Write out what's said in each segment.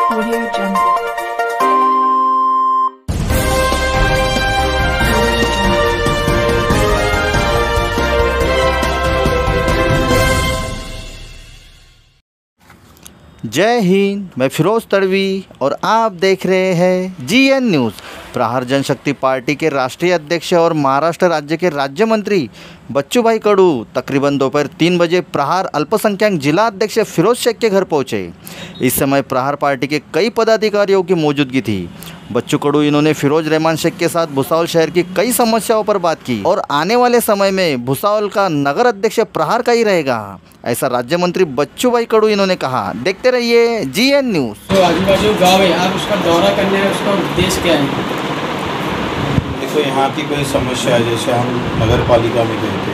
Audio Jungle. जय हिंद, मैं फिरोज तड़वी और आप देख रहे हैं जीएन न्यूज़। प्रहार जनशक्ति पार्टी के राष्ट्रीय अध्यक्ष और महाराष्ट्र राज्य के राज्य मंत्री बच्चूभाई कडू तकरीबन दोपहर 3 बजे प्रहार अल्पसंख्यक जिला अध्यक्ष फिरोज शेख के घर पहुंचे। इस समय प्रहार पार्टी के कई पदाधिकारियों की मौजूदगी थी। बच्चू कडू इन्होंने फिरोज रहमान शेख के साथ भुसावल शहर की कई समस्याओं पर बात की और आने वाले समय में भुसावल का नगर अध्यक्ष प्रहार का ही रहेगा, ऐसा राज्य मंत्री बच्चूभाई कडू इन्होंने कहा। देखते रहिए जीएन न्यूज़। जो आजू बाजू गाँव है, आप उसका दौरा करने है, उसका उद्देश्य क्या है? देखो, यहाँ की कोई समस्या है, जैसे हम नगर पालिका में गए थे,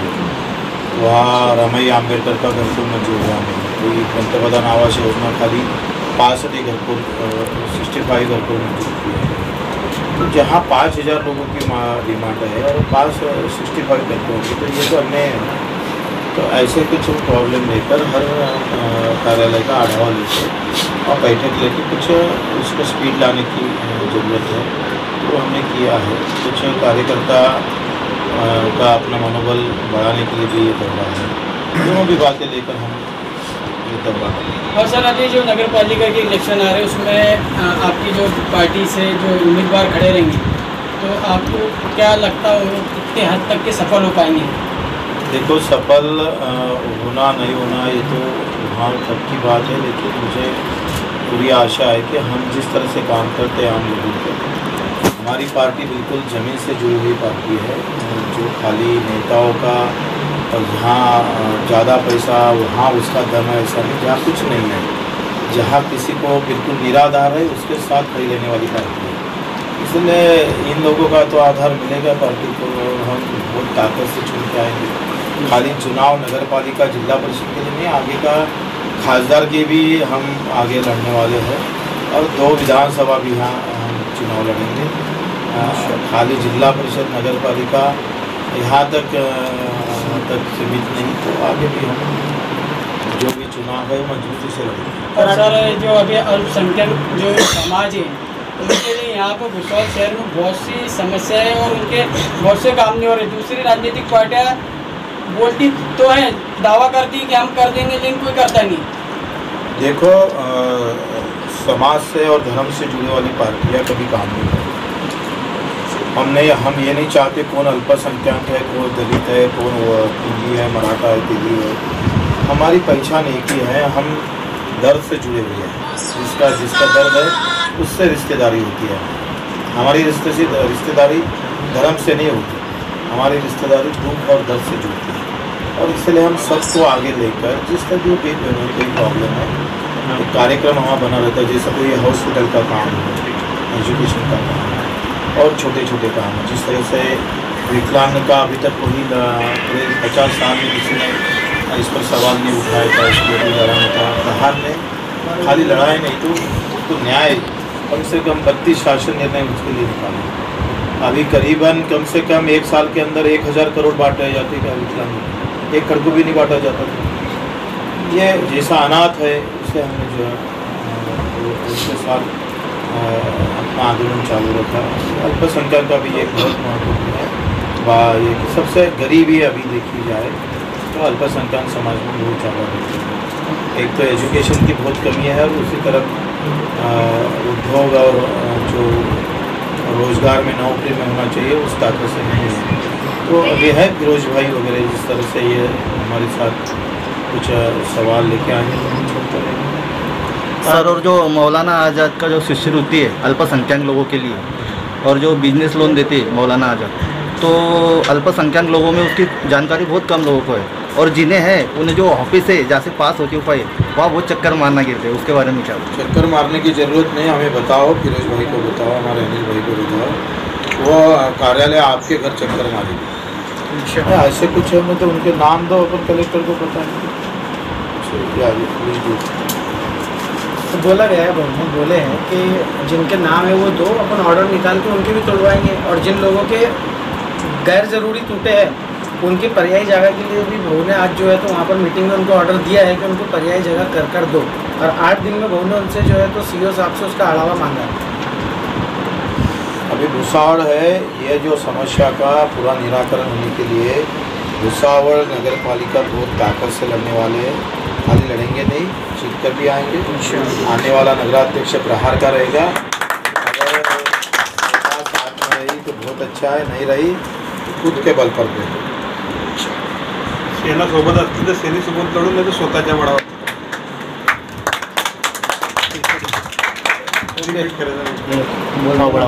वहाँ रमई आंबेडकर का घरकुल मंजूर हुआ नहीं, कोई पंतप्रधान आवास योजना खाली 65 घरकुल 65 घरकुल मंजूर किए हैं। तो जहाँ 5000 लोगों की डिमांड है और 65 घरकुल की, तो ये तो अन्याय है। तो ऐसे कुछ प्रॉब्लम लेकर हर कार्यालय का आढावा लेकर और बैठक लेकर कुछ उसको स्पीड लाने की ज़रूरत है, तो हमने किया है। कुछ कार्यकर्ता का अपना मनोबल बढ़ाने के लिए भी ये दौरा है, दोनों भी बातें लेकर हम ये दौरा करेंगे। और सर, अभी जो नगर पालिका के इलेक्शन आ रहे हैं, उसमें आपकी जो पार्टी से जो उम्मीदवार खड़े रहेंगे, तो आपको क्या लगता है वो कितने हद तक के सफल हो पाएंगे? देखो, सफल होना नहीं होना ये तो वहाँ तक की बात है, लेकिन मुझे पूरी आशा है कि हम जिस तरह से काम करते हैं आम लोगों को, हमारी पार्टी बिल्कुल ज़मीन से जुड़ी हुई पार्टी है, जो खाली नेताओं का और जहाँ ज़्यादा पैसा वहाँ उसका दम है, ऐसा नहीं। जहाँ कुछ नहीं है, जहाँ किसी को बिल्कुल निराधार है, उसके साथ खड़ी लेने वाली पार्टी है। इसलिए इन लोगों का तो आधार मिलेगा पार्टी को, हम बहुत ताकत से चुन के आएंगे। खाली चुनाव नगर पालिका जिला परिषद के लिए नहीं, आगे का खासदार के भी हम आगे लड़ने वाले हैं और 2 विधानसभा भी यहाँ हम चुनाव लड़ेंगे। खाली जिला परिषद नगर पालिका यहाँ तक सीमित नहीं, तो आगे भी हम जो भी चुनाव है मजबूती से लड़ेंगे। और सर, जो अभी अल्पसंख्यक जो समाज है, उनके लिए यहाँ पर भुसावल शहर में बहुत सी समस्याएं और उनके बहुत से काम नहीं हो रहे। दूसरी राजनीतिक पार्टियाँ बोलती तो है, दावा करती कि हम कर देंगे, लेकिन कोई करता नहीं। देखो, समाज से और धर्म से जुड़ी वाली पार्टियाँ कभी काम नहीं करती। हम ये नहीं चाहते कौन अल्पसंख्यक है, कौन दलित है, कौन हिंदी है, मराठा है, तेली है। हमारी पहचान एक ही है, हम दर्द से जुड़े हुए हैं। जिसका दर्द है उससे रिश्तेदारी होती है। हमारी रिश्तेदारी धर्म से नहीं होती, हमारी रिश्तेदारी दुख और दर्द से जुड़ती है। और इसलिए हम सबको आगे लेकर जिसका जो भी कोई प्रॉब्लम है, एक कार्यक्रम हमारा बना रहता है, जैसे कोई हॉस्पिटल का काम है, एजुकेशन का काम है और छोटे छोटे काम है। जिस तरह से विकलांग का अभी तक कोई पूरे 50 साल में किसी ने इस पर सवाल नहीं उठाया था, इसलिए भी लड़ाई था। प्रहार ने खाली लड़ाई नहीं, तो न्याय कम से कम 32 शासन निर्णय उसके लिए निकाले। अभी करीबन कम से कम 1 साल के अंदर 1000 करोड़ बांटे जाते हैं विकलांग, 1 करोड़ भी नहीं बांटा जाता था। ये जैसा अनाथ है उसे हमने जो है उसके साथ अपना आंदोलन चालू रखा। अल्पसंख्यक का भी एक बहुत महत्वपूर्ण है। ये सबसे गरीबी अभी देखी जाए तो अल्पसंख्यक समाज में बहुत ज़्यादा रहते हैं। एक तो एजुकेशन की बहुत कमी है और उसी तरफ उद्योग और जो रोज़गार में नौकरी में होना चाहिए उस ताकत से नहीं है। तो अभी है फिरोज भाई वगैरह, जिस तरह से ये हमारे साथ कुछ सवाल लेके आएंगे तो हम छोड़ते रहेंगे सर। और जो मौलाना आज़ाद का जो शिष्यवृत्ति है अल्पसंख्यक लोगों के लिए, और जो बिजनेस लोन देते हैं मौलाना आज़ाद, तो अल्पसंख्यक लोगों में उसकी जानकारी बहुत कम लोगों को है, और जिन्हें है उन्हें जो ऑफिस है जहाँ से पास होती उपाय वहाँ बहुत चक्कर मारना गिरते हैं। उसके बारे में क्या? चक्कर मारने की ज़रूरत नहीं, हमें बताओ, फिरोज भाई को बताओ, हमारे अनिल भाई को बताओ, वो कार्यालय आपके घर चक्कर मारेगी। ऐसे कुछ है, मतलब उनके नाम दो, अपन कलेक्टर को बताएंगे। तो बोला गया है, बोले हैं कि जिनके नाम है वो दो, अपन ऑर्डर निकाल के उनके भी तोड़वाएंगे, और जिन लोगों के गैर ज़रूरी टूटे हैं उनकी पर्यायी जगह के लिए भी भवन ने आज जो है तो वहाँ पर मीटिंग में उनको ऑर्डर दिया है कि उनको पर्यायी जगह कर दो। और 8 दिन में बहू ने उनसे जो है तो सीओ साहब से उसका अलावा मांगा। अभी भुसावल है, ये जो समस्या का पूरा निराकरण होने के लिए भुसावल नगर पालिका बहुत ताकत से लड़ने वाले हैं। खाली लड़ेंगे नहीं, जीत कर भी आएंगे। आने वाला नगराध्यक्ष प्रहार का रहेगा। अगर साथ में रही तो बहुत अच्छा है, नहीं रही खुद के बल पर दे। सेना सोबत असती तर सेनेसोबत लढून नाही तर स्वतःच्या बळावर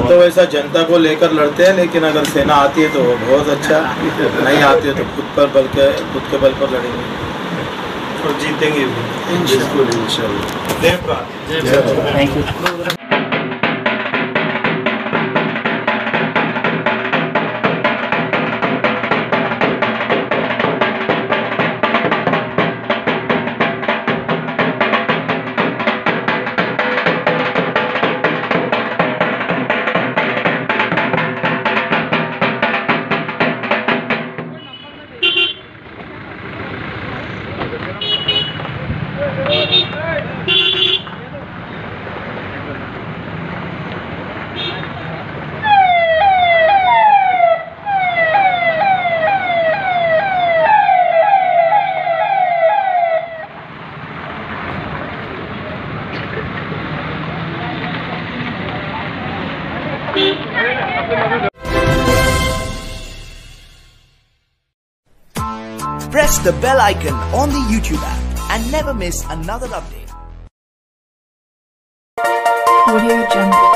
तो वैसा जनता को लेकर लड़ते हैं, लेकिन अगर सेना आती है तो बहुत अच्छा, नहीं आती है तो खुद के बल पर लड़ेंगे और जीतेंगे भी। बिल्कुल इंशाल्लाह। जय प्राण। Thank you. Press the bell icon on the YouTube app and never miss another update. Audio Jungle.